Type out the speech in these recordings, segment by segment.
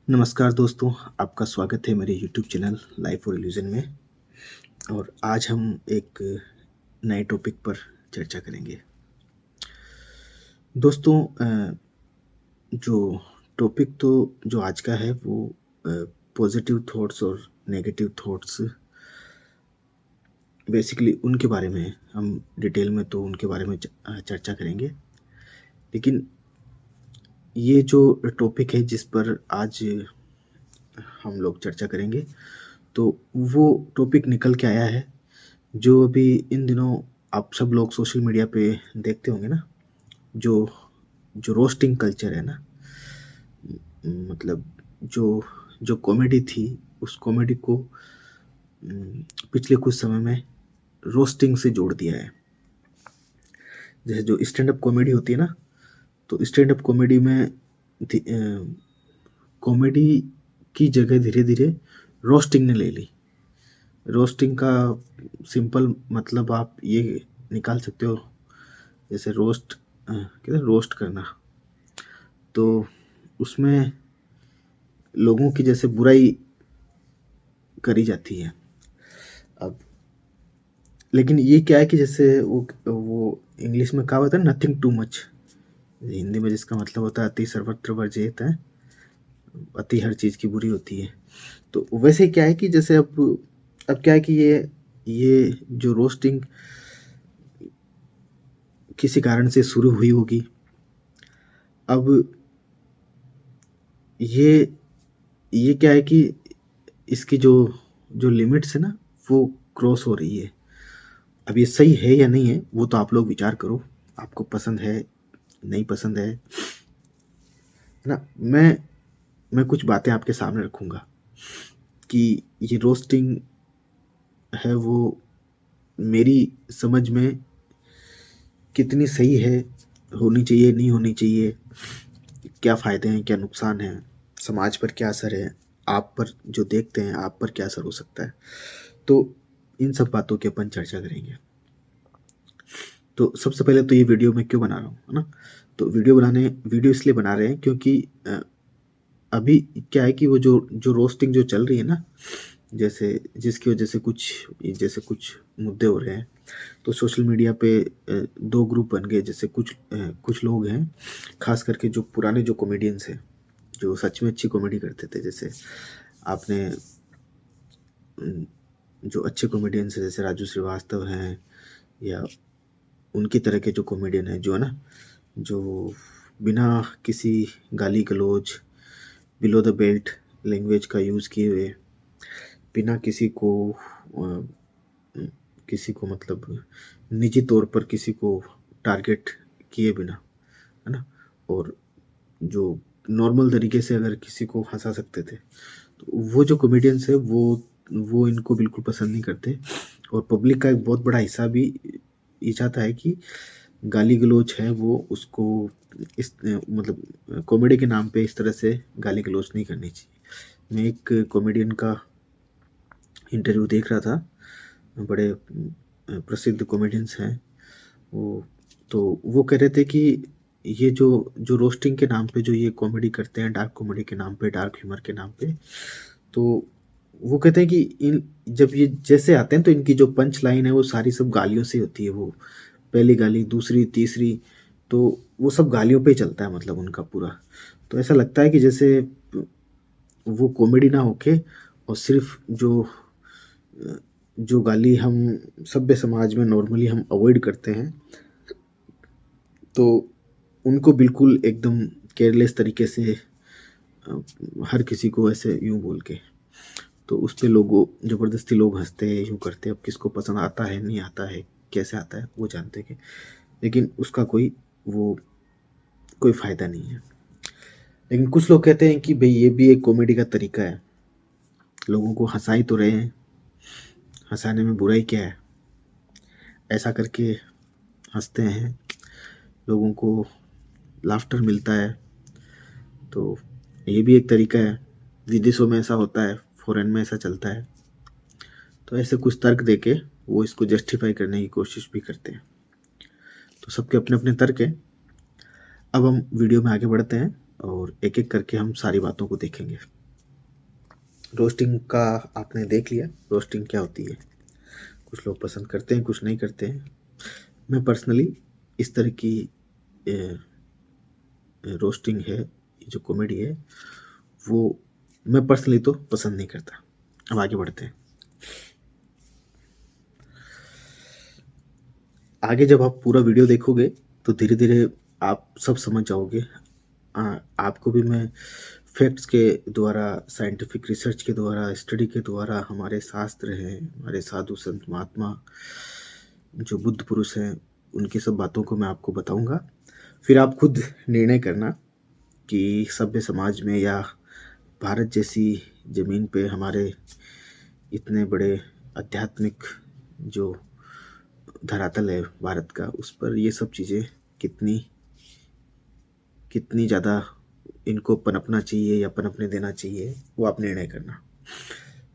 नमस्कार दोस्तों, आपका स्वागत है मेरे यूट्यूब चैनल लाइफ और रिलीजन में। और आज हम एक नए टॉपिक पर चर्चा करेंगे। दोस्तों, जो टॉपिक तो जो आज का है वो पॉजिटिव थॉट्स और नेगेटिव थॉट्स, बेसिकली उनके बारे में है। हम डिटेल में तो उनके बारे में चर्चा करेंगे, लेकिन ये जो टॉपिक है जिस पर आज हम लोग चर्चा करेंगे, तो वो टॉपिक निकल के आया है जो अभी इन दिनों आप सब लोग सोशल मीडिया पे देखते होंगे ना। जो जो रोस्टिंग कल्चर है ना, मतलब जो जो कॉमेडी थी, उस कॉमेडी को पिछले कुछ समय में रोस्टिंग से जोड़ दिया है। जैसे जो स्टैंड अप कॉमेडी होती है ना, तो स्टैंड अप कॉमेडी में कॉमेडी की जगह धीरे धीरे रोस्टिंग ने ले ली। रोस्टिंग का सिंपल मतलब आप ये निकाल सकते हो, जैसे रोस्ट कहते हैं रोस्ट करना, तो उसमें लोगों की जैसे बुराई करी जाती है। अब लेकिन ये क्या है कि जैसे वो इंग्लिश में कहावत है नथिंग टू मच, हिंदी में जिसका मतलब होता है अति सर्वत्र वर्जित है, अति हर चीज़ की बुरी होती है। तो वैसे क्या है कि जैसे अब क्या है कि ये जो रोस्टिंग किसी कारण से शुरू हुई होगी। अब ये क्या है कि इसकी जो जो लिमिट्स है ना, वो क्रॉस हो रही है। अब ये सही है या नहीं है वो तो आप लोग विचार करो, आपको पसंद है नहीं पसंद है ना। मैं कुछ बातें आपके सामने रखूंगा कि ये रोस्टिंग है वो मेरी समझ में कितनी सही है, होनी चाहिए नहीं होनी चाहिए, क्या फ़ायदे हैं क्या नुकसान हैं, समाज पर क्या असर है, आप पर जो देखते हैं आप पर क्या असर हो सकता है। तो इन सब बातों की अपन चर्चा करेंगे। तो सबसे पहले तो ये वीडियो मैं क्यों बना रहा हूँ, है ना। तो वीडियो इसलिए बना रहे हैं क्योंकि अभी क्या है कि वो जो जो रोस्टिंग जो चल रही है ना, जैसे जिसकी वजह से कुछ मुद्दे हो रहे हैं, तो सोशल मीडिया पे दो ग्रुप बन गए। जैसे कुछ लोग हैं, खास करके जो पुराने जो कॉमेडियंस हैं, जो सच में अच्छी कॉमेडी करते थे। जैसे आपने जो अच्छे कॉमेडियंस हैं जैसे राजू श्रीवास्तव हैं, या उनकी तरह के जो कॉमेडियन हैं, जो है ना, जो बिना किसी गाली गलौज, बिलो द बेल्ट लैंग्वेज का यूज़ किए हुए, बिना किसी को मतलब निजी तौर पर किसी को टारगेट किए बिना, है ना, और जो नॉर्मल तरीके से अगर किसी को हंसा सकते थे, तो वो जो कॉमेडियंस है वो इनको बिल्कुल पसंद नहीं करते। और पब्लिक का एक बहुत बड़ा हिस्सा भी ये चाहता है कि गाली गलौज है वो उसको इस मतलब कॉमेडी के नाम पे इस तरह से गाली गलौज नहीं करनी चाहिए। मैं एक कॉमेडियन का इंटरव्यू देख रहा था, बड़े प्रसिद्ध कॉमेडियंस हैं वो। तो वो कह रहे थे कि ये जो जो रोस्टिंग के नाम पे जो ये कॉमेडी करते हैं, डार्क कॉमेडी के नाम पे, डार्क ह्यूमर के नाम पे, तो वो कहते हैं कि इन जब ये जैसे आते हैं तो इनकी जो पंच लाइन है वो सारी सब गालियों से होती है। वो पहली गाली, दूसरी, तीसरी, तो वो सब गालियों पे ही चलता है मतलब उनका पूरा। तो ऐसा लगता है कि जैसे वो कॉमेडी ना होके और सिर्फ जो गाली हम सभ्य समाज में नॉर्मली हम अवॉइड करते हैं, तो उनको बिल्कुल एकदम केयरलेस तरीके से हर किसी को ऐसे यूँ बोल के, तो उस पे लोगों ज़बरदस्ती लोग हँसते हैं, यूँ करते हैं। अब किसको पसंद आता है, नहीं आता है, कैसे आता है वो जानते हैं, लेकिन उसका कोई फ़ायदा नहीं है। लेकिन कुछ लोग कहते हैं कि भई ये भी एक कॉमेडी का तरीका है, लोगों को हँसा ही तो रहे हैं, हँसाने में बुराई क्या है, ऐसा करके हँसते हैं, लोगों को लाफ्टर मिलता है, तो ये भी एक तरीका है। विदेशों में ऐसा होता है, फ़ॉरेन में ऐसा चलता है। तो ऐसे कुछ तर्क देके वो इसको जस्टिफाई करने की कोशिश भी करते हैं। तो सबके अपने अपने तर्क हैं। अब हम वीडियो में आगे बढ़ते हैं और एक एक करके हम सारी बातों को देखेंगे। रोस्टिंग का आपने देख लिया, रोस्टिंग क्या होती है। कुछ लोग पसंद करते हैं, कुछ नहीं करते हैं। मैं पर्सनली इस तरह की रोस्टिंग है, ये जो कॉमेडी है, वो मैं पर्सनली तो पसंद नहीं करता। अब आगे बढ़ते हैं। आगे जब आप पूरा वीडियो देखोगे तो धीरे धीरे आप सब समझ जाओगे। आपको भी मैं फैक्ट्स के द्वारा, साइंटिफिक रिसर्च के द्वारा, स्टडी के द्वारा, हमारे शास्त्र हैं, हमारे साधु संत महात्मा जो बुद्ध पुरुष हैं, उनकी सब बातों को मैं आपको बताऊंगा। फिर आप खुद निर्णय करना कि सभ्य समाज में या भारत जैसी ज़मीन पे हमारे इतने बड़े आध्यात्मिक जो धरातल है भारत का, उस पर ये सब चीज़ें कितनी कितनी ज़्यादा इनको पनपना चाहिए या पनपने देना चाहिए, वो आप निर्णय करना।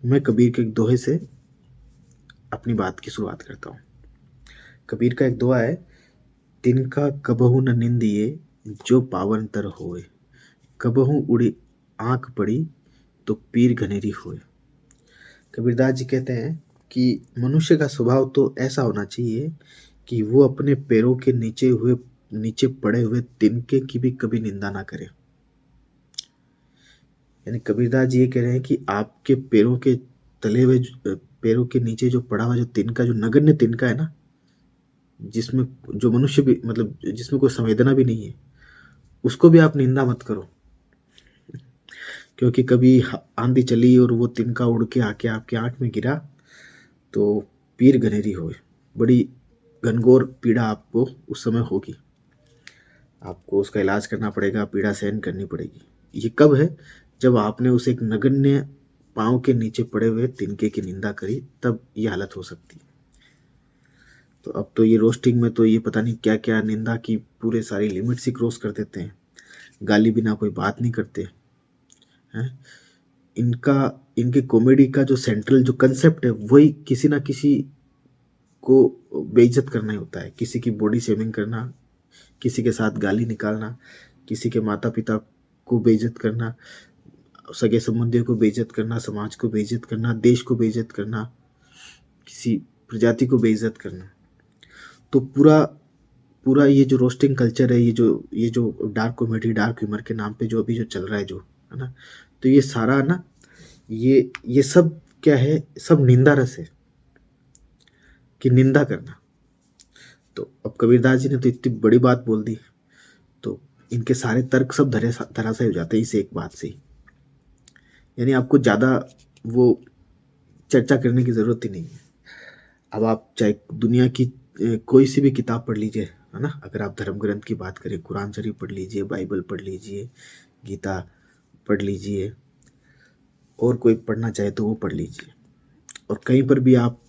मैं कबीर के एक दोहे से अपनी बात की शुरुआत करता हूँ। कबीर का एक दोहा है, तिनका कबहु न निंदिए जो पावन तर होए, कबहु उड़ी आंख पड़ी तो पीर घनेरी होए। कबीरदास जी कहते हैं कि मनुष्य का स्वभाव तो ऐसा होना चाहिए कि वो अपने पैरों के नीचे पड़े हुए तिनके की भी कभी निंदा ना करे। यानी कबीरदास जी ये कह रहे हैं कि आपके पैरों के तले हुए पैरों के नीचे जो पड़ा हुआ जो तिनका, जो नगण्य तिनका है ना, जिसमें जो मनुष्य भी, मतलब जिसमें कोई संवेदना भी नहीं है, उसको भी आप निंदा मत करो। क्योंकि कभी आंधी चली और वो तिनका उड़ के आके आपके आंख में गिरा तो पीर घनेरी होए, बड़ी घनघोर पीड़ा आपको उस समय होगी। आपको उसका इलाज करना पड़ेगा, पीड़ा सहन करनी पड़ेगी। ये कब है? जब आपने उस एक नगण्य पाँव के नीचे पड़े हुए तिनके की निंदा करी, तब ये हालत हो सकती है। तो अब तो ये रोस्टिंग में तो ये पता नहीं क्या क्या निंदा की पूरे सारी लिमिट्स ही क्रॉस कर देते हैं। गाली बिना कोई बात नहीं करते हैं। इनका इनके कॉमेडी का जो सेंट्रल जो कंसेप्ट है, वही किसी ना किसी को बेइज्जत करना ही होता है। किसी की बॉडी शेमिंग करना, किसी के साथ गाली निकालना, किसी के माता पिता को बेइज्जत करना, सगे संबंधियों को बेइज्जत करना, समाज को बेइज्जत करना, देश को बेइज्जत करना, किसी प्रजाति को बेइज्जत करना। तो पूरा पूरा ये जो रोस्टिंग कल्चर है, ये जो डार्क कॉमेडी, डार्क ह्यूमर के नाम पे जो अभी जो चल रहा है, जो है ना, तो ये सारा ना, ये सब क्या है, सब निंदा रस है कि निंदा करना। तो अब कबीरदास जी ने तो इतनी बड़ी बात बोल दी, तो इनके सारे तर्क सब धराशायी हो जाते हैं इस एक बात से ही। यानी आपको ज़्यादा वो चर्चा करने की ज़रूरत ही नहीं है। अब आप चाहे दुनिया की कोई सी भी किताब पढ़ लीजिए, है ना, अगर आप धर्म ग्रंथ की बात करें, कुरान शरीफ पढ़ लीजिए, बाइबल पढ़ लीजिए, गीता पढ़ लीजिए, और कोई पढ़ना चाहे तो वो पढ़ लीजिए, और कहीं पर भी आप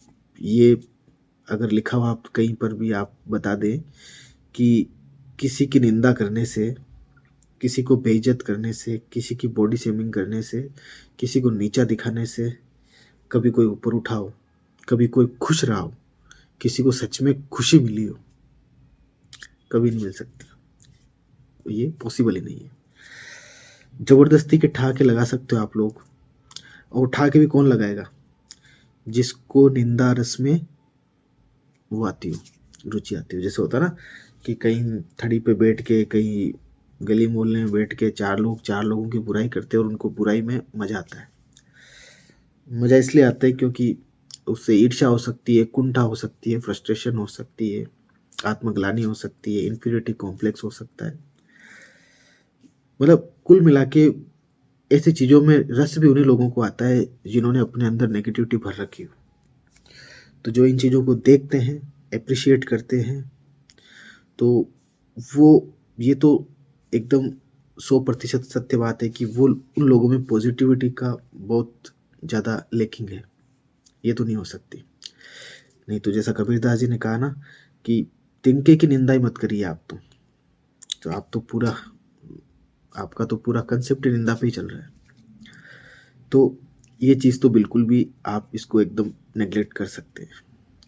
ये अगर लिखा हुआ आप कहीं पर भी आप बता दें कि किसी की निंदा करने से, किसी को बेइज्जत करने से, किसी की बॉडी शेमिंग करने से, किसी को नीचा दिखाने से कभी कोई ऊपर उठा हो, कभी कोई खुश रहा हो, किसी को सच में खुशी मिली हो, कभी नहीं मिल सकती। ये पॉसिबल ही नहीं है। जबरदस्ती के ठहाके लगा सकते हो आप लोग, और ठहाके भी कौन लगाएगा? जिसको निंदा रस में वो आती हो, रुचि आती हो। जैसे होता ना कि कहीं थड़ी पे बैठ के, कहीं गली मोहल्ले में बैठ के चार लोगों की बुराई करते हैं और उनको बुराई में मजा आता है। मजा इसलिए आता है क्योंकि उससे ईर्ष्या हो सकती है, कुंठा हो सकती है, फ्रस्ट्रेशन हो सकती है, आत्मग्लानि हो सकती है, इन्फीरियरिटी कॉम्प्लेक्स हो सकता है। मतलब कुल मिला के ऐसी चीज़ों में रस भी उन्हीं लोगों को आता है जिन्होंने अपने अंदर नेगेटिविटी भर रखी हो। तो जो इन चीज़ों को देखते हैं, अप्रिशिएट करते हैं, तो वो ये तो एकदम 100% सत्य बात है कि वो उन लोगों में पॉजिटिविटी का बहुत ज़्यादा लेकिंग है। ये तो नहीं हो सकती। नहीं तो जैसा कबीरदास जी ने कहा ना कि तिनके की निंदा ही मत करिए आप तो आप तो पूरा, आपका तो पूरा कंसेप्ट निंदा पे ही चल रहा है। तो ये चीज़ तो बिल्कुल भी आप इसको एकदम नेग्लेक्ट कर सकते हैं।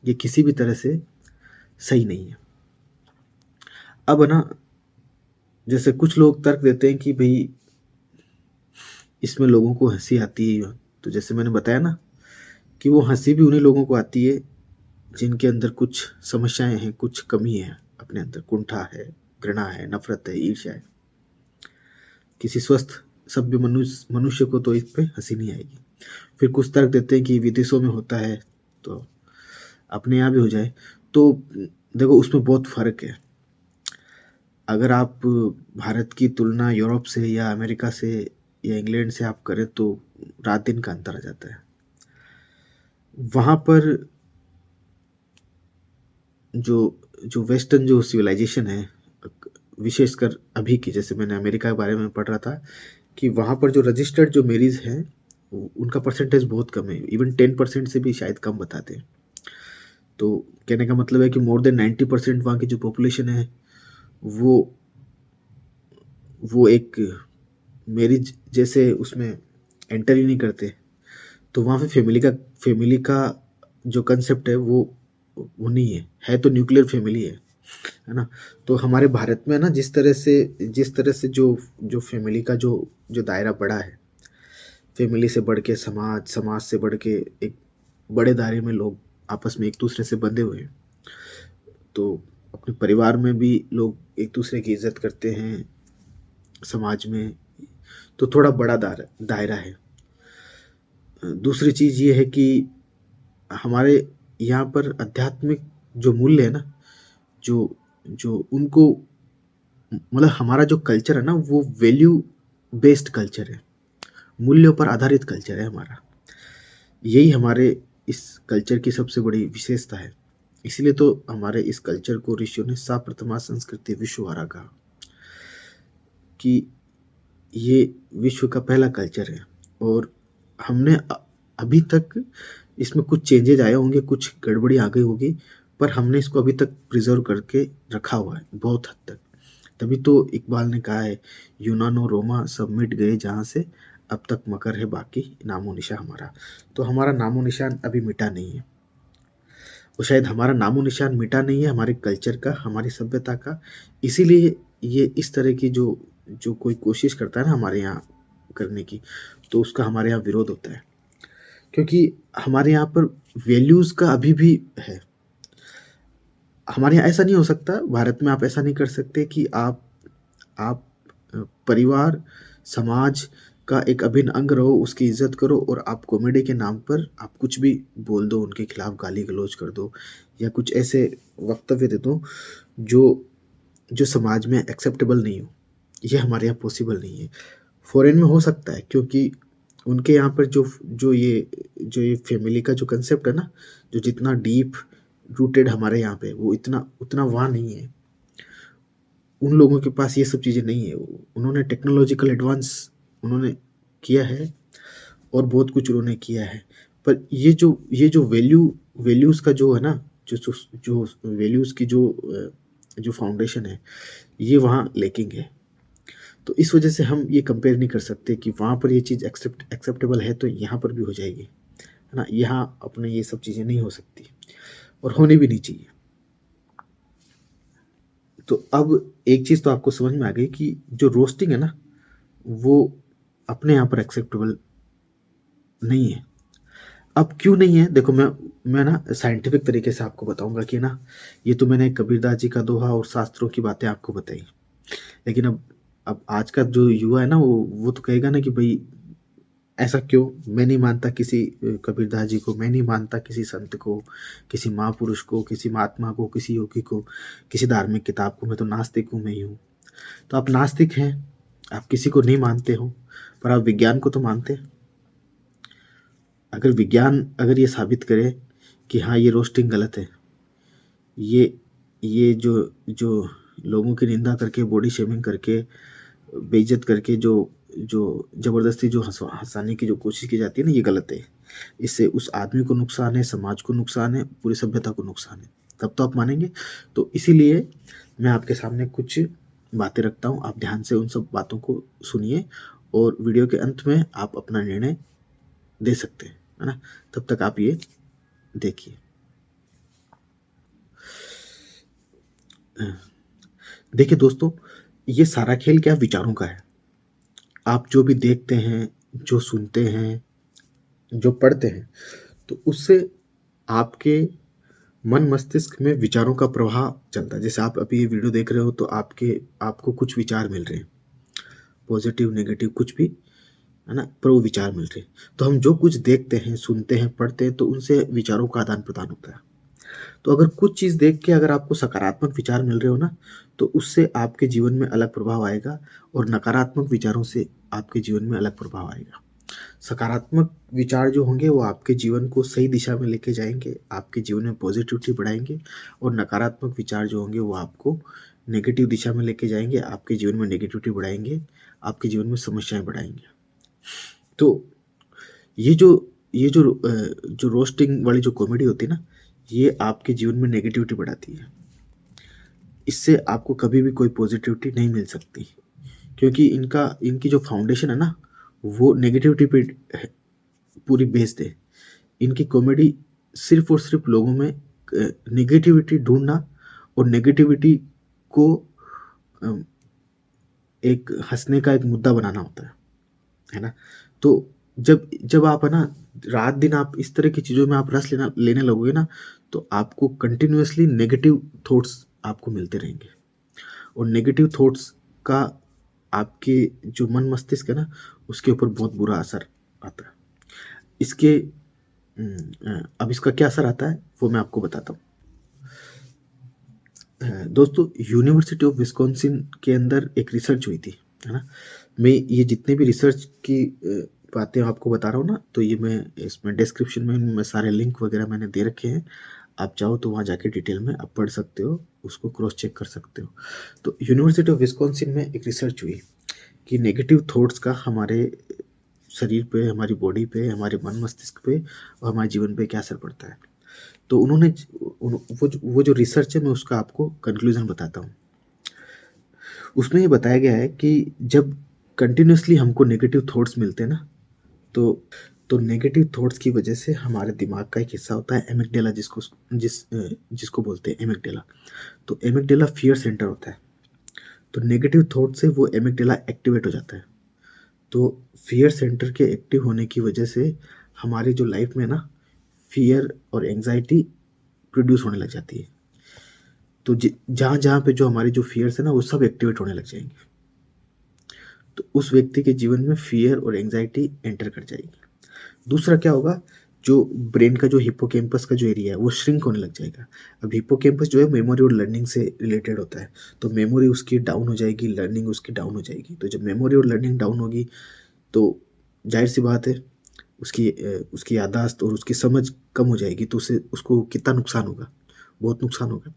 ये किसी भी तरह से सही नहीं है। अब ना, जैसे कुछ लोग तर्क देते हैं कि भाई इसमें लोगों को हंसी आती है तो जैसे मैंने बताया ना कि वो हँसी भी उन्हीं लोगों को आती है जिनके अंदर कुछ समस्याएँ हैं, कुछ कमी है अपने अंदर, कुंठा है, घृणा है, नफ़रत है, ईर्ष्या है। किसी स्वस्थ सभ्य मनुष्य को तो इस पे हँसी नहीं आएगी। फिर कुछ तर्क देते हैं कि विदेशों में होता है, तो अपने यहाँ भी हो जाए। तो देखो उसमें बहुत फ़र्क है। अगर आप भारत की तुलना यूरोप से या अमेरिका से या इंग्लैंड से आप करें तो रात-दिन का अंतर आ जाता है। वहाँ पर जो जो वेस्टर्न जो सिविलाइजेशन है, विशेषकर अभी की, जैसे मैंने अमेरिका के बारे में पढ़ रहा था कि वहाँ पर जो रजिस्टर्ड जो मैरिज हैं, उनका परसेंटेज बहुत कम है, इवन 10% से भी शायद कम बताते हैं। तो कहने का मतलब है कि मोर देन 90% वहाँ की जो पॉपुलेशन है वो एक मैरिज जैसे उसमें एंटर ही नहीं करते। तो वहाँ पे फैमिली का जो कंसेप्ट है वो नहीं है, तो न्यूक्लियर फैमिली है ना? तो हमारे भारत में ना जिस तरह से जो फैमिली का जो दायरा बड़ा है, फैमिली से बढ़ के समाज, समाज से बढ़ के एक बड़े दायरे में लोग आपस में एक दूसरे से बंधे हुए हैं। तो अपने परिवार में भी लोग एक दूसरे की इज्जत करते हैं, समाज में तो थोड़ा बड़ा दायरा है। दूसरी चीज़ ये है कि हमारे यहाँ पर आध्यात्मिक जो मूल्य है ना, जो जो उनको मतलब हमारा जो कल्चर है ना वो वैल्यू बेस्ड कल्चर है, मूल्यों पर आधारित कल्चर है हमारा। यही हमारे इस कल्चर की सबसे बड़ी विशेषता है। इसलिए तो हमारे इस कल्चर को ऋषियों ने सा प्रथमा संस्कृति विश्ववारा कहा कि ये विश्व का पहला कल्चर है। और हमने अभी तक इसमें कुछ चेंजेज आए होंगे, कुछ गड़बड़ी आ गई होगी, पर हमने इसको अभी तक प्रिजर्व करके रखा हुआ है बहुत हद तक। तभी तो इकबाल ने कहा है, यूनानो रोमा सब मिट गए जहाँ से, अब तक मकर है बाकी नामो निशा हमारा। तो हमारा नामो निशान अभी मिटा नहीं है। वो शायद हमारा नामो निशान मिटा नहीं है हमारे कल्चर का, हमारी सभ्यता का। इसीलिए ये इस तरह की जो जो कोई कोशिश करता है ना हमारे यहाँ करने की, तो उसका हमारे यहाँ विरोध होता है। क्योंकि हमारे यहाँ पर वैल्यूज़ का अभी भी है। हमारे यहाँ ऐसा नहीं हो सकता, भारत में आप ऐसा नहीं कर सकते कि आप परिवार, समाज का एक अभिन्न अंग रहो, उसकी इज़्ज़त करो और आप कॉमेडी के नाम पर आप कुछ भी बोल दो, उनके खिलाफ गाली-गलौज कर दो या कुछ ऐसे वक्तव्य दे दो जो जो समाज में एक्सेप्टेबल नहीं हो। ये हमारे यहाँ पॉसिबल नहीं है। फ़ॉरेन में हो सकता है क्योंकि उनके यहाँ पर जो ये फैमिली का जो कंसेप्ट है ना, जो जितना डीप रूटेड हमारे यहाँ पे, वो इतना उतना वहाँ नहीं है। उन लोगों के पास ये सब चीज़ें नहीं है। उन्होंने टेक्नोलॉजिकल एडवांस उन्होंने किया है और बहुत कुछ उन्होंने किया है। पर ये जो वैल्यूज़ का जो है ना, जो वैल्यूज़ की जो फाउंडेशन है, ये वहाँ लैकिंग है। तो इस वजह से हम ये कंपेयर नहीं कर सकते कि वहाँ पर ये चीज़ एक्सेप्टेबल है तो यहाँ पर भी हो जाएगी, है ना? यहाँ अपने ये सब चीज़ें नहीं हो सकती और होनी भी नहीं चाहिए। तो अब एक चीज़ तो आपको समझ में आ गई कि जो रोस्टिंग है ना, वो अपने यहाँ पर एक्सेप्टेबल नहीं है। अब क्यों नहीं है? देखो मैं ना साइंटिफिक तरीके से आपको बताऊँगा कि ना, ये तो मैंने कबीरदास जी का दोहा और शास्त्रों की बातें आपको बताई। लेकिन अब आज का जो युवा है ना, वो तो कहेगा ना कि भई ऐसा क्यों? मैं नहीं मानता किसी कबीरदास जी को, मैं नहीं मानता किसी संत को, किसी महापुरुष को, किसी महात्मा को, किसी योगी को, किसी धार्मिक किताब को, मैं तो नास्तिक हूँ, मैं ही हूँ। तो आप नास्तिक हैं, आप किसी को नहीं मानते हो, पर आप विज्ञान को तो मानते हैं। अगर विज्ञान अगर ये साबित करे कि हाँ, ये रोस्टिंग गलत है, ये ये जो लोगों की निंदा करके, बॉडी शेमिंग करके, बेइज्जत करके जो जो ज़बरदस्ती जो हँसाने की जो कोशिश की जाती है ना, ये गलत है। इससे उस आदमी को नुकसान है, समाज को नुकसान है, पूरी सभ्यता को नुकसान है। तब तो आप मानेंगे। तो इसीलिए मैं आपके सामने कुछ बातें रखता हूँ, आप ध्यान से उन सब बातों को सुनिए और वीडियो के अंत में आप अपना निर्णय दे सकते हैं, है ना? तब तक आप ये देखिए। देखिए दोस्तों, ये सारा खेल क्या विचारों का है। आप जो भी देखते हैं, जो सुनते हैं, जो पढ़ते हैं, तो उससे आपके मन मस्तिष्क में विचारों का प्रवाह चलता है। जैसे आप अभी ये वीडियो देख रहे हो तो आपको कुछ विचार मिल रहे हैं, पॉजिटिव, नेगेटिव कुछ भी, है ना? पर वो विचार मिल रहे हैं। तो हम जो कुछ देखते हैं, सुनते हैं, पढ़ते हैं तो उनसे विचारों का आदान-प्रदान होता है। तो अगर कुछ चीज़ देख के अगर आपको सकारात्मक विचार मिल रहे हो ना, तो उससे आपके जीवन में अलग प्रभाव आएगा और नकारात्मक विचारों से आपके जीवन में अलग प्रभाव आएगा। सकारात्मक विचार जो होंगे वो आपके जीवन को सही दिशा में लेके जाएँगे, आपके जीवन में पॉजिटिविटी बढ़ाएँगे और नकारात्मक विचार जो होंगे वो आपको नेगेटिव दिशा में लेके जाएँगे, आपके जीवन में नेगेटिविटी बढ़ाएँगे, आपके जीवन में समस्याएँ बढ़ाएँगे। तो ये जो जो रोस्टिंग वाली जो कॉमेडी होती है ना, ये आपके जीवन में नेगेटिविटी बढ़ाती है। इससे आपको कभी भी कोई पॉजिटिविटी नहीं मिल सकती, क्योंकि इनकी जो फाउंडेशन है ना, वो नेगेटिविटी पे है, पूरी बेस्ड है। इनकी कॉमेडी सिर्फ़ और सिर्फ़ लोगों में नेगेटिविटी ढूँढना और नेगेटिविटी को अ, एक हँसने का एक मुद्दा बनाना होता है ना? तो जब जब आप है ना, रात-दिन आप इस तरह की चीज़ों में आप रस लेने लगोगे ना, तो आपको कंटिन्यूअसली नेगेटिव थॉट्स आपको मिलते रहेंगे और नेगेटिव थॉट्स का आपके जो मन मस्तिष्क है ना, उसके ऊपर बहुत बुरा असर आता है। इसके अब इसका क्या असर आता है, वो मैं आपको बताता हूँ। दोस्तों, यूनिवर्सिटी ऑफ विस्कॉन्सिन के अंदर एक रिसर्च हुई थी, है ना? मैं ये जितने भी रिसर्च की बातें आपको बता रहा हूँ ना, तो ये मैं इसमें डिस्क्रिप्शन में इनमें सारे लिंक वगैरह मैंने दे रखे हैं। आप चाहो तो वहाँ जाके डिटेल में आप पढ़ सकते हो, उसको क्रॉस चेक कर सकते हो। तो यूनिवर्सिटी ऑफ विस्कॉन्सिन में एक रिसर्च हुई कि नेगेटिव थॉट्स का हमारे शरीर पे, हमारी बॉडी पे, हमारे मन मस्तिष्क पे और हमारे जीवन पे क्या असर पड़ता है। तो उन्होंने वो जो रिसर्च है मैं उसका आपको कंक्लूजन बताता हूँ। उसमें ये बताया गया है कि जब कंटिन्यूअसली हमको नेगेटिव थॉट्स मिलते हैं ना, तो नेगेटिव थॉट्स की वजह से हमारे दिमाग का एक हिस्सा होता है एमिगडाला, जिसको बोलते हैं एमिगडाला। तो एमिगडाला फ़ियर सेंटर होता है। तो नेगेटिव थॉट से वो एमिगडाला एक्टिवेट हो जाता है। तो फ़ियर सेंटर के एक्टिव होने की वजह से हमारी जो लाइफ़ में ना फ़ियर और एंग्ज़ायटी प्रोड्यूस होने लग जाती है। तो जहाँ-जहाँ पे जो हमारी जो फ़ियर्स है ना, वो सब एक्टिवेट होने लग जाएँगे। तो उस व्यक्ति के जीवन में फ़ियर और एंग्ज़ायटी एंटर कर जाएगी। दूसरा क्या होगा, जो ब्रेन का जो हिप्पोकैम्पस का जो एरिया है, वो श्रिंक होने लग जाएगा। अब हिप्पोकैम्पस जो है मेमोरी और लर्निंग से रिलेटेड होता है, तो मेमोरी उसकी डाउन हो जाएगी, लर्निंग उसकी डाउन हो जाएगी। तो जब मेमोरी और लर्निंग डाउन होगी, तो ज़ाहिर-सी बात है, उसकी याददाश्त और उसकी समझ कम हो जाएगी, तो उसको कितना नुकसान होगा, बहुत नुकसान होगा।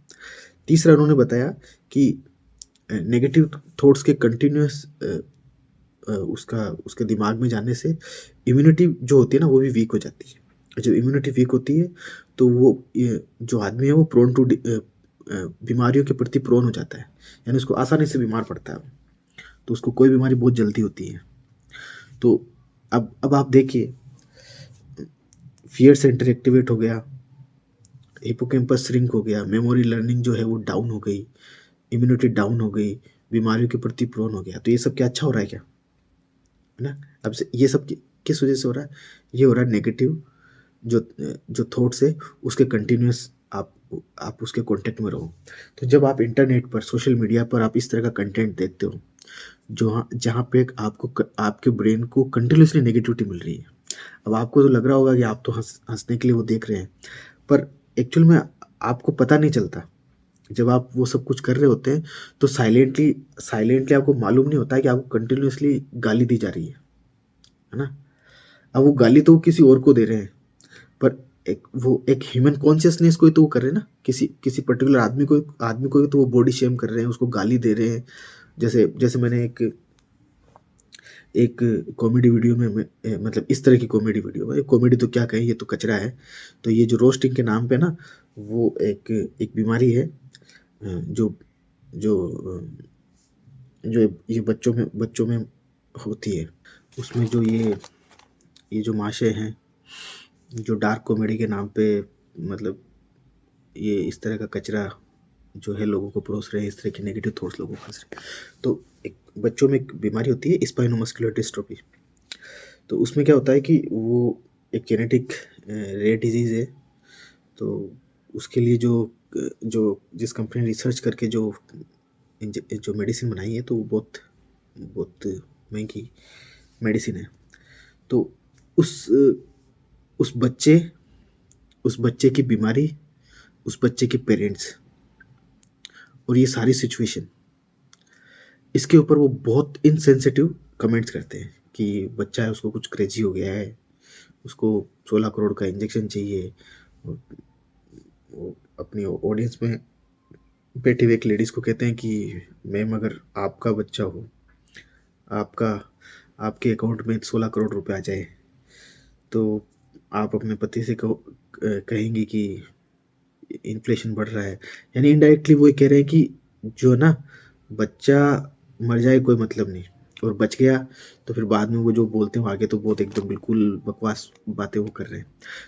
तीसरा उन्होंने बताया कि नेगेटिव थॉट्स के कंटिन्यूअस उसके दिमाग में जाने से इम्यूनिटी जो होती है ना, वो भी वीक हो जाती है। और जब इम्यूनिटी वीक होती है, तो वो ये जो आदमी है वो बीमारियों के प्रति प्रोन हो जाता है। यानी उसको आसानी से बीमार पड़ता है वो। तो उसको कोई बीमारी बहुत जल्दी होती है। तो अब आप देखिए, फ़ियर सेंटर एक्टिवेट हो गया, हिप्पोकैम्पस श्रिंक हो गया, मेमोरी लर्निंग जो है वो डाउन हो गई, इम्यूनिटी डाउन हो गई, बीमारियों के प्रति प्रोन हो गया। तो ये सब क्या अच्छा हो रहा है क्या? है ना? अब से ये सब किस वजह से हो रहा है? ये हो रहा है नेगेटिव जो थॉट्स है उसके कंटिन्यूअस आप उसके कॉन्टैक्ट में रहो। तो जब आप इंटरनेट पर, सोशल मीडिया पर आप इस तरह का कंटेंट देखते हो, जहाँ पे आपके ब्रेन को कंटिन्यूअसली नेगेटिविटी मिल रही है। अब आपको तो लग रहा होगा कि आप तो हँसने के लिए वो देख रहे हैं, पर एक्चुअल में आपको पता नहीं चलता। जब आप वो सब कुछ कर रहे होते हैं, तो साइलेंटली साइलेंटली आपको मालूम नहीं होता है कि आपको कंटिन्यूअसली गाली दी जा रही है ना? अब वो गाली तो वो किसी और को दे रहे हैं, पर एक ह्यूमन कॉन्शियसनेस को ही तो वो कर रहे हैं ना, किसी पर्टिकुलर आदमी को ही तो वो बॉडी शेम कर रहे हैं, उसको गाली दे रहे हैं। जैसे जैसे मैंने एक एक कॉमेडी वीडियो में मतलब इस तरह की कॉमेडी वीडियो में, कॉमेडी तो क्या कहें, ये तो कचरा है। तो ये जो रोस्टिंग के नाम पे ना, वो एक बीमारी है, जो जो जो ये बच्चों में होती है। उसमें जो ये जो माशे हैं, जो डार्क कॉमेडी के नाम पे, मतलब ये इस तरह का कचरा जो है लोगों को परोस रहे हैं, इस तरह के नेगेटिव थॉट्स लोगों को फंस रहे हैं। तो एक बच्चों में एक बीमारी होती है स्पाइनो मस्कुलर डिस्ट्रोफी। तो उसमें क्या होता है कि वो एक जेनेटिक रेयर डिजीज़ है। तो उसके लिए जो जिस कंपनी ने रिसर्च करके जो मेडिसिन बनाई है, तो वो बहुत बहुत महंगी मेडिसिन है। तो उस उस बच्चे उस बच्चे की बीमारी, उस बच्चे के पेरेंट्स और ये सारी सिचुएशन, इसके ऊपर वो बहुत इनसेंसिटिव कमेंट्स करते हैं कि बच्चा है, उसको कुछ क्रेजी हो गया है, उसको 16 करोड़ का इंजेक्शन चाहिए। और वो अपनी ऑडियंस में बैठे हुए एक लेडीज को कहते हैं कि मैम, अगर आपका बच्चा हो, आपका आपके अकाउंट में 16 करोड़ रुपए आ जाए, तो आप अपने पति से कहेंगी कि इन्फ्लेशन बढ़ रहा है। यानी इनडायरेक्टली वो ये कह रहे हैं कि जो ना, बच्चा मर जाए कोई मतलब नहीं, और बच गया तो फिर बाद में वो जो बोलते हैं वो आगे तो बहुत एकदम बिल्कुल बकवास बातें वो कर रहे हैं।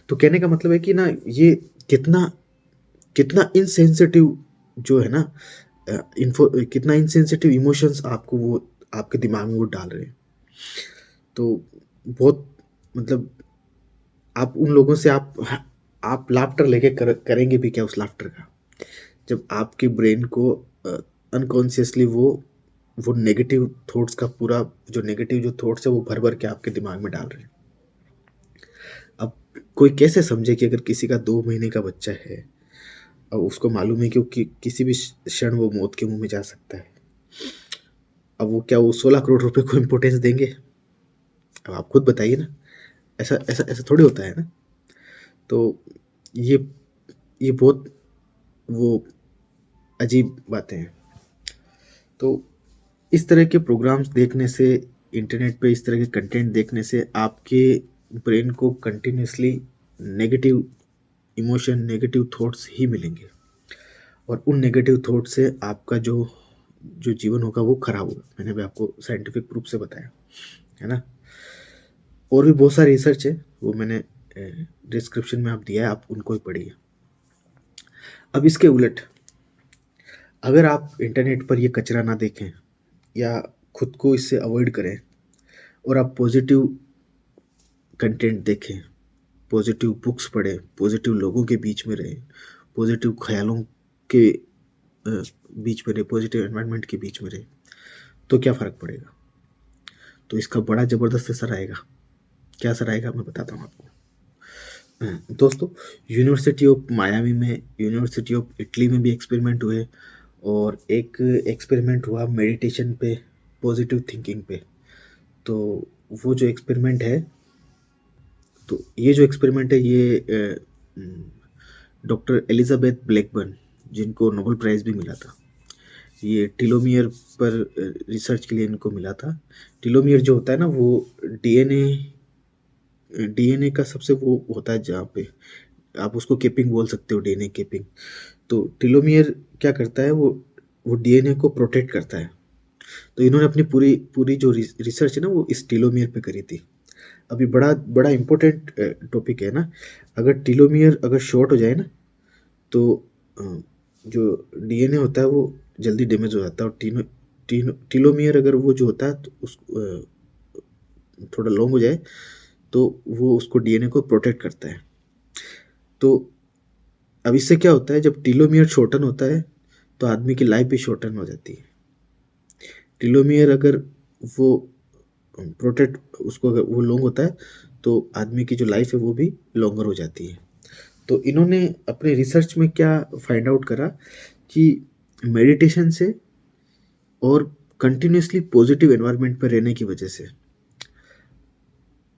तो कहने का मतलब है कि ना, ये कितना कितना इनसेंसिटिव जो है ना, इन्फो कितना इनसेंसिटिव इमोशंस आपको वो आपके दिमाग में वो डाल रहे हैं। तो बहुत मतलब, आप उन लोगों से आप लाफ्टर लेके करेंगे भी क्या उस लाफ्टर का, जब आपके ब्रेन को अनकॉन्शियसली वो नेगेटिव थॉट्स का पूरा, जो नेगेटिव जो थॉट्स है वो भर भर के आपके दिमाग में डाल रहे हैं। अब कोई कैसे समझे कि अगर किसी का 2 महीने का बच्चा है और उसको मालूम है कि किसी भी क्षण वो मौत के मुंह में जा सकता है, अब वो क्या वो 16 करोड़ रुपए को इम्पोर्टेंस देंगे? अब आप खुद बताइए ना, ऐसा ऐसा ऐसा थोड़ी होता है ना। तो ये ये बहुत वो अजीब बातें हैं। तो इस तरह के प्रोग्राम्स देखने से, इंटरनेट पे इस तरह के कंटेंट देखने से आपके ब्रेन को continuously negative emotion, negative thoughts ही मिलेंगे, और उन नेगेटिव थॉट से आपका जो जो जीवन होगा वो खराब होगा। मैंने भी आपको साइंटिफिक प्रूफ से बताया है ना। और भी बहुत सारी रिसर्च है, वो मैंने डिस्क्रिप्शन में आप दिया है, आप उनको ही पढ़िए। अब इसके उलट, अगर आप इंटरनेट पर ये कचरा ना देखें या खुद को इससे अवॉइड करें, और आप पॉजिटिव कंटेंट देखें, पॉजिटिव बुक्स पढ़ें, पॉजिटिव लोगों के बीच में रहें, पॉजिटिव ख्यालों के बीच में रहें, पॉजिटिव एनवायरनमेंट के बीच में रहें, तो क्या फ़र्क पड़ेगा? तो इसका बड़ा ज़बरदस्त असर आएगा। क्या असर आएगा मैं बताता हूँ आपको। दोस्तों, यूनिवर्सिटी ऑफ मायामी में, यूनिवर्सिटी ऑफ इटली में भी एक्सपेरिमेंट हुए, और एक एक्सपेरिमेंट हुआ मेडिटेशन पे, पॉजिटिव थिंकिंग पे। तो वो जो एक्सपेरिमेंट है, तो ये जो एक्सपेरिमेंट है, ये डॉक्टर एलिजाबेथ ब्लैकबर्न, जिनको नोबेल प्राइज़ भी मिला था, ये टीलोमियर पर रिसर्च के लिए इनको मिला था। टीलोमियर जो होता है ना, वो डीएनए डीएनए का सबसे वो होता है, जहाँ पे आप उसको केपिंग बोल सकते हो, डीएनए केपिंग। तो टीलोमियर क्या करता है, वो डीएनए को प्रोटेक्ट करता है। तो इन्होंने अपनी पूरी पूरी जो रिसर्च है ना, वो इस टीलोमियर पे करी थी। अभी बड़ा बड़ा इम्पोर्टेंट टॉपिक है ना। अगर टीलोमियर अगर शॉर्ट हो जाए ना, तो जो डीएनए होता है वो जल्दी डैमेज हो जाता है, और टीलोमियर अगर वो जो होता है, तो उस थोड़ा लॉन्ग हो जाए, तो वो उसको डीएनए को प्रोटेक्ट करता है। तो अब इससे क्या होता है, जब टीलोमियर शॉर्टन होता है, तो आदमी की लाइफ भी शॉर्टन हो जाती है। टीलोमियर अगर वो प्रोटेक्ट उसको अगर वो लॉन्ग होता है, तो आदमी की जो लाइफ है वो भी लॉन्गर हो जाती है। तो इन्होंने अपने रिसर्च में क्या फाइंड आउट करा कि मेडिटेशन से और कंटिन्यूसली पॉजिटिव एनवायरनमेंट पर रहने की वजह से,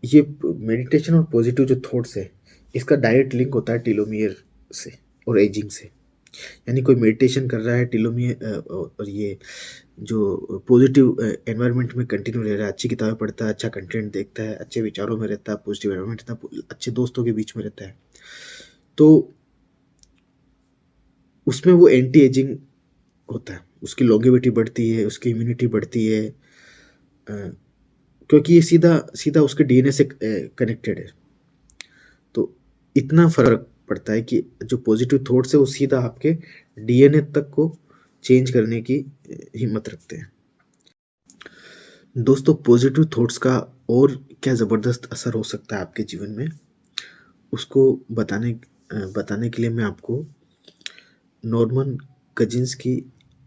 ये मेडिटेशन और पॉजिटिव जो थॉट्स है, इसका डायरेक्ट लिंक होता है टीलोमियर से और एजिंग से। यानी कोई मेडिटेशन कर रहा है, टीलोमियर और ये जो पॉजिटिव एनवायरनमेंट में कंटिन्यू रह रहा है, अच्छी किताबें पढ़ता है, अच्छा कंटेंट देखता है, अच्छे विचारों में रहता है, पॉजिटिव एनवायरनमेंट रहता है, अच्छे दोस्तों के बीच में रहता है, तो उसमें वो एंटी एजिंग होता है, उसकी लॉन्गेविटी बढ़ती है, उसकी इम्यूनिटी बढ़ती है, क्योंकि ये सीधा सीधा उसके डीएनए से कनेक्टेड है। तो इतना फ़र्क पड़ता है कि जो पॉजिटिव थॉट्स है वो सीधा आपके डीएनए तक को चेंज करने की हिम्मत रखते हैं। दोस्तों, पॉजिटिव थॉट्स का और क्या ज़बरदस्त असर हो सकता है आपके जीवन में। उसको बताने के लिए मैं आपको नॉर्मन कजिन्स की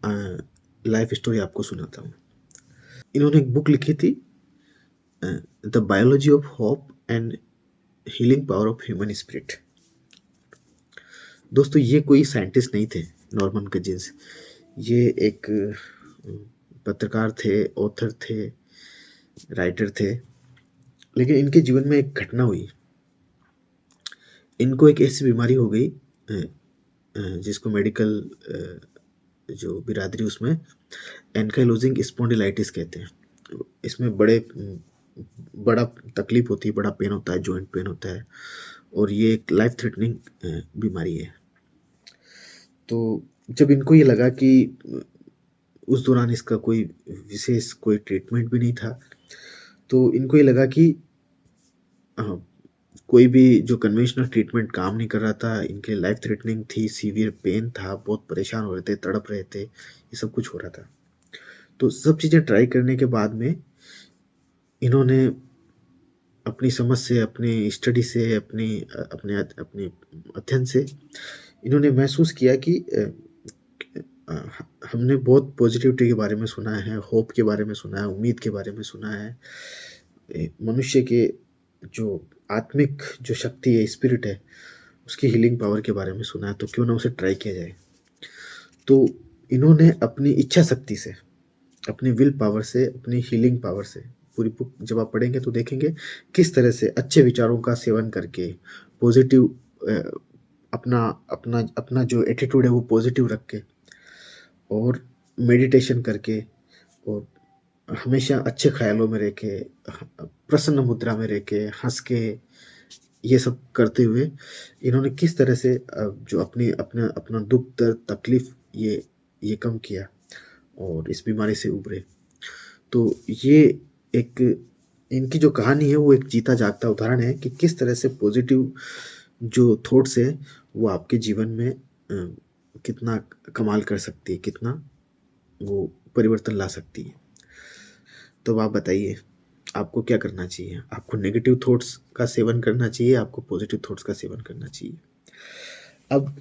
लाइफ स्टोरी आपको सुनाता हूँ। इन्होंने एक बुक लिखी थी, the biology of hope and healing power of human spirit. दोस्तों, ये कोई साइंटिस्ट नहीं थे नॉर्मन कजिन्स। ये एक पत्रकार थे, ऑथर थे, राइटर थे। लेकिन इनके जीवन में एक घटना हुई। इनको एक ऐसी बीमारी हो गई जिसको मेडिकल जो बिरादरी उसमें एनकाइलोजिंग स्पॉन्डिलाइटिस कहते हैं। इसमें बड़ा तकलीफ होती है, बड़ा पेन होता है, जॉइंट पेन होता है, और ये एक लाइफ थ्रेटनिंग बीमारी है। तो जब इनको ये लगा कि उस दौरान इसका कोई विशेष कोई ट्रीटमेंट भी नहीं था, तो इनको ये लगा कि कोई भी जो कन्वेंशनल ट्रीटमेंट काम नहीं कर रहा था। इनके लाइफ थ्रेटनिंग थी, सीवियर पेन था, बहुत परेशान हो रहे थे, तड़प रहे थे, ये सब कुछ हो रहा था। तो सब चीज़ें ट्राई करने के बाद में इन्होंने अपनी समझ से, अपनी स्टडी से, अपने अध्ययन से इन्होंने महसूस किया कि हमने बहुत पॉजिटिविटी के बारे में सुना है, होप के बारे में सुना है, उम्मीद के बारे में सुना है, मनुष्य के जो आत्मिक जो शक्ति है, स्पिरिट है, उसकी हीलिंग पावर के बारे में सुना है, तो क्यों ना उसे ट्राई किया जाए। तो इन्होंने अपनी इच्छा शक्ति से, अपनी विल पावर से, अपनी हीलिंग पावर से, पूरी बुक जब आप पढ़ेंगे तो देखेंगे किस तरह से अच्छे विचारों का सेवन करके, पॉजिटिव अपना अपना अपना जो एटीट्यूड है वो पॉजिटिव रख के, और मेडिटेशन करके, और हमेशा अच्छे ख्यालों में रह के, प्रसन्न मुद्रा में रह के, हंस के, ये सब करते हुए इन्होंने किस तरह से जो अपना दुख दर्द तकलीफ ये कम किया और इस बीमारी से उभरे। तो ये एक इनकी जो कहानी है वो एक जीता जागता उदाहरण है कि किस तरह से पॉजिटिव जो थॉट्स है वो आपके जीवन में कितना कमाल कर सकती है, कितना वो परिवर्तन ला सकती है। तो आप बताइए, आपको क्या करना चाहिए? आपको नेगेटिव थॉट्स का सेवन करना चाहिए, आपको पॉजिटिव थॉट्स का सेवन करना चाहिए? अब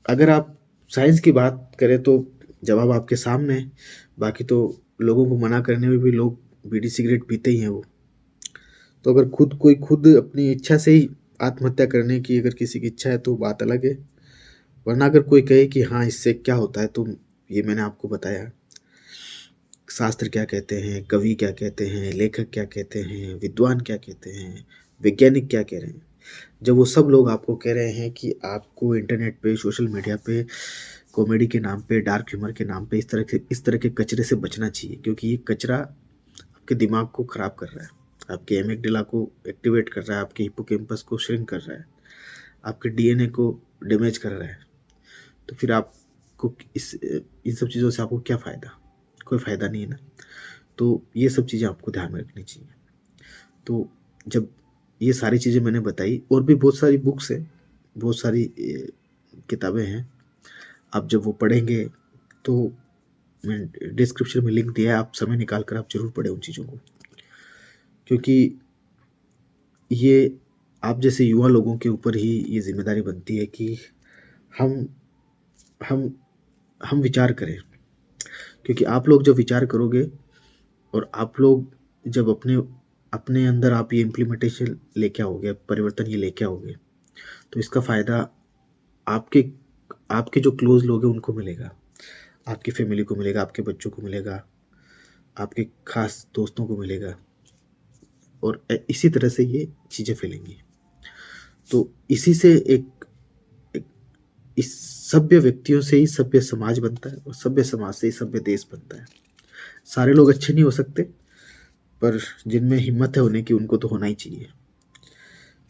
अगर आप साइंस की बात करें तो जवाब आपके सामने है। बाकी तो लोगों को मना करने में भी लोग बीड़ी सिगरेट पीते ही हैं वो। तो अगर कोई खुद अपनी इच्छा से ही आत्महत्या करने की अगर किसी की इच्छा है तो बात अलग है। वरना अगर कोई कहे कि हाँ, इससे क्या होता है, तो ये मैंने आपको बताया। शास्त्र क्या कहते हैं, कवि क्या कहते हैं, लेखक क्या कहते हैं, विद्वान क्या कहते हैं, वैज्ञानिक क्या कह रहे हैं। जब वो सब लोग आपको कह रहे हैं कि आपको इंटरनेट पे, सोशल मीडिया पे, कॉमेडी के नाम पे, डार्क ह्यूमर के नाम पे इस तरह के कचरे से बचना चाहिए, क्योंकि ये कचरा आपके दिमाग को खराब कर रहा है, आपके एमिगडाला को एक्टिवेट कर रहा है, आपके हिप्पोकैम्पस को श्रिंक कर रहा है, आपके डीएनए को डैमेज कर रहा है। तो फिर आपको इन सब चीज़ों से आपको क्या फ़ायदा? कोई फ़ायदा नहीं है ना। तो ये सब चीज़ें आपको ध्यान में रखनी चाहिए। तो जब ये सारी चीज़ें मैंने बताई, और भी बहुत सारी बुक्स हैं, बहुत सारी किताबें हैं। आप जब वो पढ़ेंगे तो मैं डिस्क्रिप्शन में लिंक दिया है, आप समय निकाल कर आप ज़रूर पढ़ें उन चीज़ों को, क्योंकि ये आप जैसे युवा लोगों के ऊपर ही ये ज़िम्मेदारी बनती है कि हम हम हम विचार करें। क्योंकि आप लोग जब विचार करोगे और आप लोग जब अपने अपने अंदर आप ये इम्प्लीमेंटेशन लेके आओगे, परिवर्तन ये लेके आओगे, तो इसका फ़ायदा आपके आपके जो क्लोज लोग हैं उनको मिलेगा, आपकी फैमिली को मिलेगा, आपके बच्चों को मिलेगा, आपके खास दोस्तों को मिलेगा, और इसी तरह से ये चीज़ें फैलेंगी। तो इसी से एक इस सभ्य व्यक्तियों से ही सभ्य समाज बनता है, और सभ्य समाज से ही सभ्य देश बनता है। सारे लोग अच्छे नहीं हो सकते, पर जिनमें हिम्मत है होने की उनको तो होना ही चाहिए।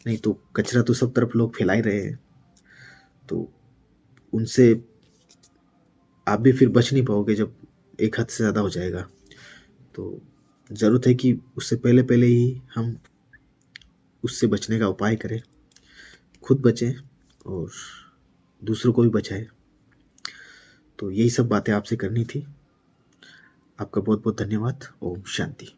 नहीं तो कचरा तो सब तरफ लोग फैला ही रहे हैं, तो उनसे आप भी फिर बच नहीं पाओगे जब एक हद से ज़्यादा हो जाएगा। तो ज़रूरत है कि उससे पहले पहले ही हम उससे बचने का उपाय करें, खुद बचें और दूसरों को भी बचाएं। तो यही सब बातें आपसे करनी थी। आपका बहुत बहुत धन्यवाद। ओम शांति।